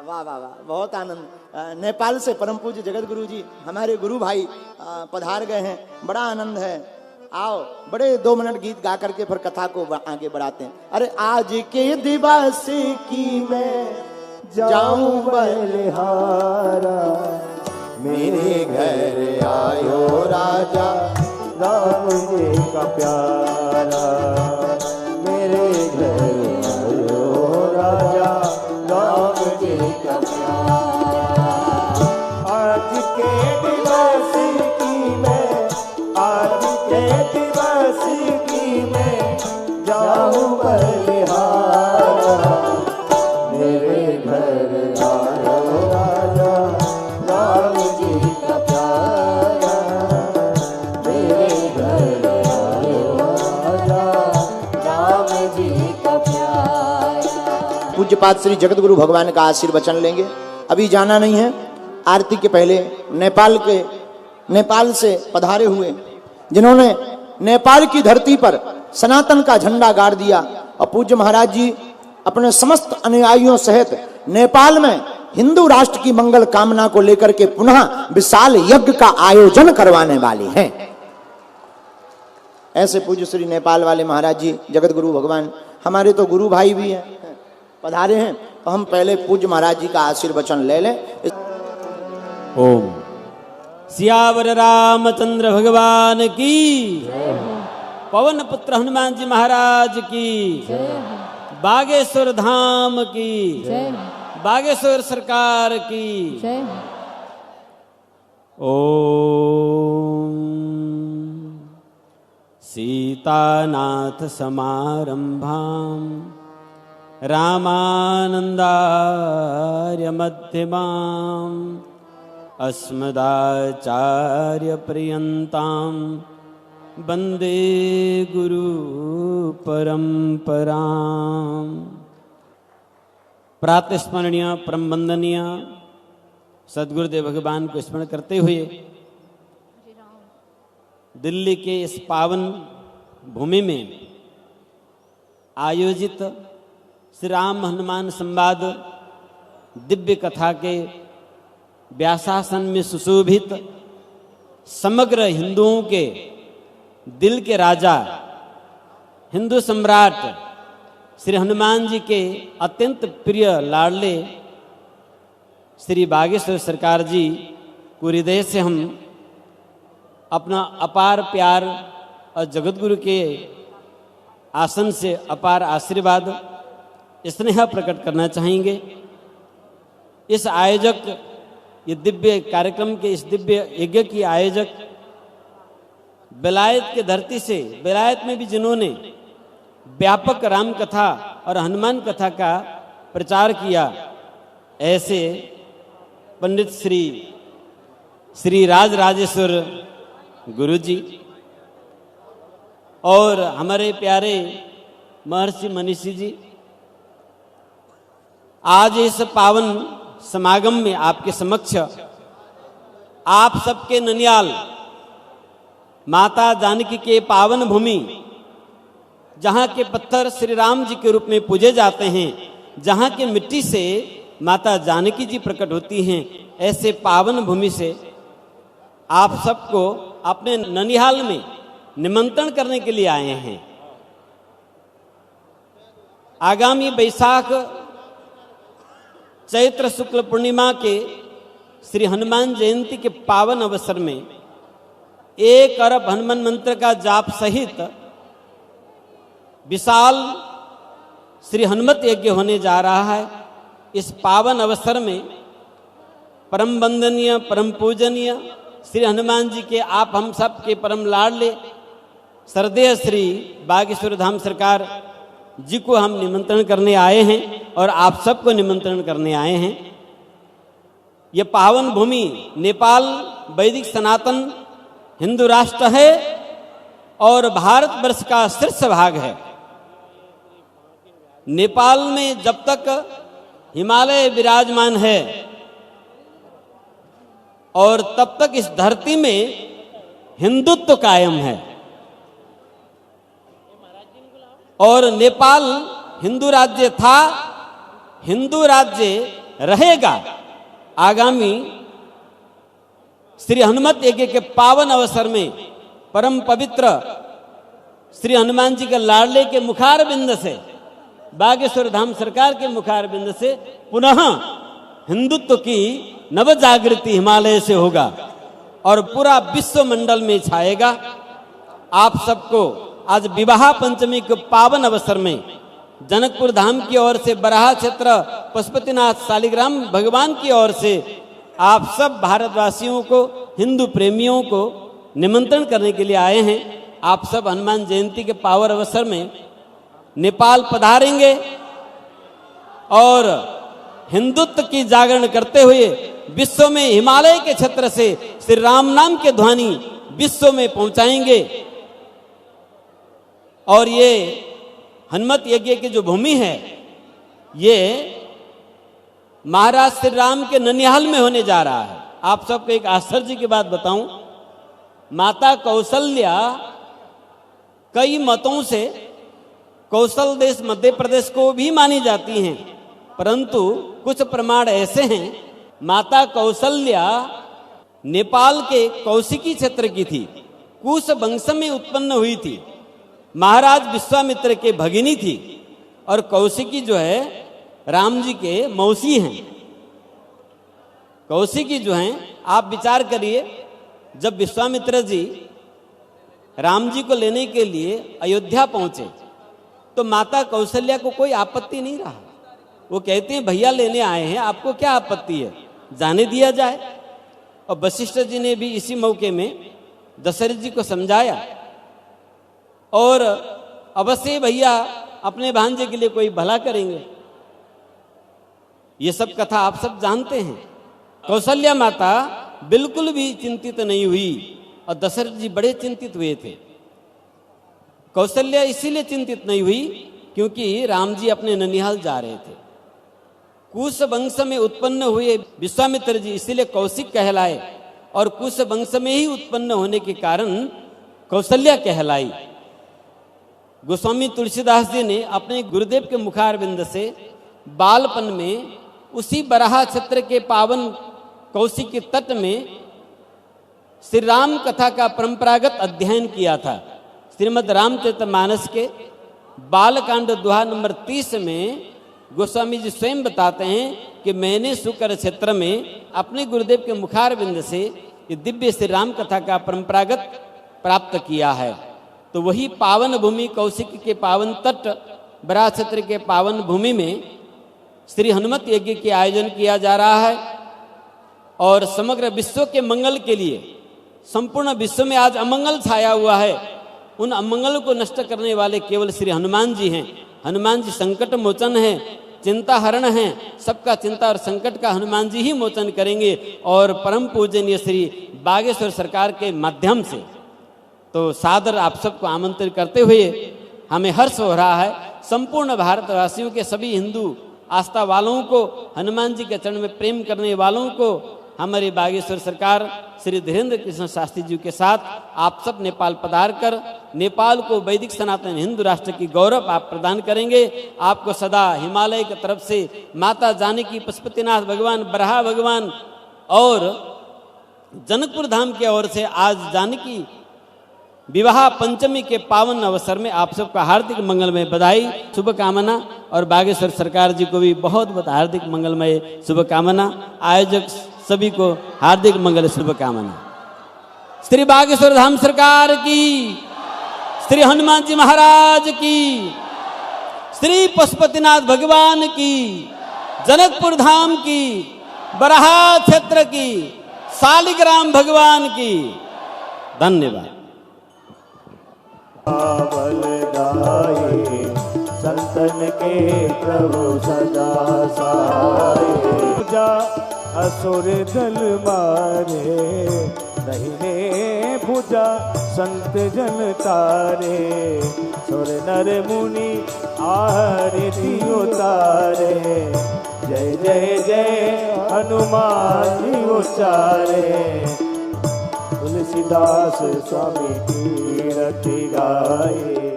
वाह वाह वाह, बहुत आनंद। नेपाल से परम पूज्य जगत गुरु जी हमारे गुरु भाई पधार गए हैं, बड़ा आनंद है। आओ बड़े 2 मिनट गीत गा करके फिर कथा को आगे बढ़ाते हैं। अरे आज के दिवस की मैं जाऊं बलिहारा, मेरे घर आयो राजा राम जी का प्यारा, मेरे घर आयो राजा राम जी का प्यारा। आज के दिवस की मैं, आज के दिवस की मैं जाऊं बलिहारा, मेरे घर आयो राजा राम जी का प्यारा, मेरे घर आयो राजा राम जी का प्यारा। पूज्यपाद श्री जगत गुरु भगवान का आशीर्वचन लेंगे। अभी जाना नहीं है, आरती के पहले नेपाल से पधारे हुए जिन्होंने नेपाल की धरती पर सनातन का झंडा गाड़ दिया, और पूज्य महाराज जी अपने समस्त अनुयायियों सहित नेपाल में हिंदू राष्ट्र की मंगल कामना को लेकर के पुनः विशाल यज्ञ का आयोजन करवाने वाले हैं। ऐसे पूज्य श्री नेपाल वाले महाराज जी जगत गुरु भगवान हमारे तो गुरु भाई भी हैं, पधारे हैं, तो हम पहले पूज्य महाराज जी का आशीर्वचन ले लें। ओम सियावर रामचंद्र भगवान की, पवन पुत्र हनुमान जी महाराज की, बागेश्वर धाम की, बागेश्वर सरकार की। ओम सीतानाथ समारंभाम रामानंदार्य मध्यमाम अस्मदाचार्य पर्यन्ताम वंदे गुरु परंपराम। प्रातस्मरणीय परम वंदनीय सदगुरुदेव भगवान को स्मरण करते हुए दिल्ली के इस पावन भूमि में आयोजित श्री राम हनुमान संवाद दिव्य कथा के व्यासासन में सुशोभित समग्र हिंदुओं के दिल के राजा हिंदू सम्राट श्री हनुमान जी के अत्यंत प्रिय लाडले श्री बागेश्वर सरकार जी को हृदय से हम अपना अपार प्यार और जगतगुरु के आसन से अपार आशीर्वाद स्नेह प्रकट करना चाहेंगे। इस आयोजक, ये दिव्य कार्यक्रम के इस दिव्य यज्ञ की आयोजक बेलायत के धरती से, बेलायत में भी जिन्होंने व्यापक राम कथा और हनुमान कथा का प्रचार किया, ऐसे पंडित श्री राज राजेश्वर गुरु जी और हमारे प्यारे महर्षि मनीषी जी, आज इस पावन समागम में आपके समक्ष आप सबके ननियाल माता जानकी के पावन भूमि, जहाँ के पत्थर श्री राम जी के रूप में पूजे जाते हैं, जहाँ के मिट्टी से माता जानकी जी प्रकट होती हैं, ऐसे पावन भूमि से आप सबको अपने ननिहाल में निमंत्रण करने के लिए आए हैं। आगामी बैसाख चैत्र शुक्ल पूर्णिमा के श्री हनुमान जयंती के पावन अवसर में 1 अरब हनुमान मंत्र का जाप सहित विशाल श्री हनुमत यज्ञ होने जा रहा है। इस पावन अवसर में परम वंदनीय परम पूजनीय श्री हनुमान जी के आप हम सब के परम लाडले सरदेय श्री बागेश्वर धाम सरकार जी को हम निमंत्रण करने आए हैं और आप सबको निमंत्रण करने आए हैं। ये पावन भूमि नेपाल वैदिक सनातन हिंदू राष्ट्र है और भारतवर्ष का शीर्ष भाग है। नेपाल में जब तक हिमालय विराजमान है और तब तक इस धरती में हिंदुत्व कायम है। और नेपाल हिंदू राज्य था, हिंदू राज्य रहेगा। आगामी श्री हनुमत यज्ञ के पावन अवसर में परम पवित्र श्री हनुमान जी के लाडले के मुखार बिंद से, बागेश्वर धाम सरकार के मुखार बिंद से पुनः हिंदुत्व की नव जागृति हिमालय से होगा और पूरा विश्व मंडल में छाएगा। आप सबको आज विवाह पंचमी के पावन अवसर में जनकपुर धाम की ओर से, बराहा क्षेत्र पशुपतिनाथ शालिग्राम भगवान की ओर से आप सब भारतवासियों को, हिंदू प्रेमियों को निमंत्रण करने के लिए आए हैं। आप सब हनुमान जयंती के पावन अवसर में नेपाल पधारेंगे और हिंदुत्व की जागरण करते हुए विश्व में हिमालय के क्षेत्र से श्री राम नाम के ध्वनि विश्व में पहुंचाएंगे। और ये हनुमत यज्ञ की जो भूमि है, ये महाराज श्री राम के ननिहाल में होने जा रहा है। आप सबको एक आश्चर्य की बात बताऊं, माता कौशल्या कई मतों से कौशल देश मध्य प्रदेश को भी मानी जाती हैं, परंतु कुछ प्रमाण ऐसे हैं, माता कौशल्या नेपाल के कौशिकी क्षेत्र की थी, कुश वंश में उत्पन्न हुई थी, महाराज विश्वामित्र के भगिनी थी और कौशिकी जो है राम जी के मौसी हैं। कौशिकी जो हैं, आप विचार करिए, जब विश्वामित्र जी राम जी को लेने के लिए अयोध्या पहुंचे तो माता कौशल्या को कोई आपत्ति नहीं रहा। वो कहते हैं भैया लेने आए हैं, आपको क्या आपत्ति है, जाने दिया जाए। और वशिष्ठ जी ने भी इसी मौके में दशरथ जी को समझाया और अवश्य भैया अपने भांजे के लिए कोई भला करेंगे। ये सब कथा आप सब जानते हैं। कौशल्या माता बिल्कुल भी चिंतित नहीं हुई और दशरथ जी बड़े चिंतित हुए थे। कौशल्या इसीलिए चिंतित नहीं हुई क्योंकि राम जी अपने ननिहाल जा रहे थे। कुश वंश में उत्पन्न हुए विश्वामित्र जी इसीलिए कौशिक कहलाए और कुश वंश में ही उत्पन्न होने के कारण कौशल्या कहलाई। गोस्वामी तुलसीदास जी ने अपने गुरुदेव के मुखारविंद से बालपन में उसी बराहा क्षेत्र के पावन कौशिक के तट में श्री राम कथा का परंपरागत अध्ययन किया था। श्रीमद् रामचरितमानस के बालकांड दोहा नंबर 30 में गोस्वामी जी स्वयं बताते हैं कि मैंने शुकर क्षेत्र में अपने गुरुदेव के मुखारविंद से ये दिव्य श्री राम कथा का परंपरागत प्राप्त किया है। तो वही पावन भूमि कौशिक के पावन तट बराह क्षेत्र के पावन भूमि में श्री हनुमत यज्ञ के आयोजन किया जा रहा है और समग्र विश्व के मंगल के लिए, संपूर्ण विश्व में आज अमंगल छाया हुआ है, उन अमंगल को नष्ट करने वाले केवल श्री हनुमान जी हैं। हनुमान जी संकट मोचन हैं, चिंता हरण हैं, सबका चिंता और संकट का हनुमान जी ही मोचन करेंगे और परम पूजनीय श्री बागेश्वर सरकार के माध्यम से। तो सादर आप सबको आमंत्रित करते हुए हमें हर्ष हो रहा है। संपूर्ण भारतवासियों के सभी हिंदू आस्था वालों को, हनुमान जी के चरण में प्रेम करने वालों को, हमारे बागेश्वर सरकार श्री धीरेन्द्र कृष्ण शास्त्री जी के साथ आप सब नेपाल पधार कर नेपाल को वैदिक सनातन हिंदू राष्ट्र की गौरव आप प्रदान करेंगे। आपको सदा हिमालय की तरफ से माता जानकी, पशुपतिनाथ भगवान, बराहा भगवान और जनकपुर धाम की ओर से आज जानकी विवाह पंचमी के पावन अवसर में आप सबका हार्दिक मंगलमय बधाई, शुभकामना और बागेश्वर सरकार जी को भी बहुत बहुत हार्दिक मंगलमय शुभकामना। आयोजक सभी को हार्दिक मंगल शुभकामना। श्री बागेश्वर धाम सरकार की, श्री हनुमान जी महाराज की, श्री पशुपतिनाथ भगवान की, जनकपुर धाम की, बराहा क्षेत्र की, शालिग्राम भगवान की। धन्यवाद। बल गाए संतन के प्रभु सदा साए, पूजा असुर दल मारे, दहिने भुजा संत जन तारे, सुर नर मुनि आरती उतारे, जय जय जय हनुमान जी उचारे, तुलसीदास स्वामी कीरति गाए।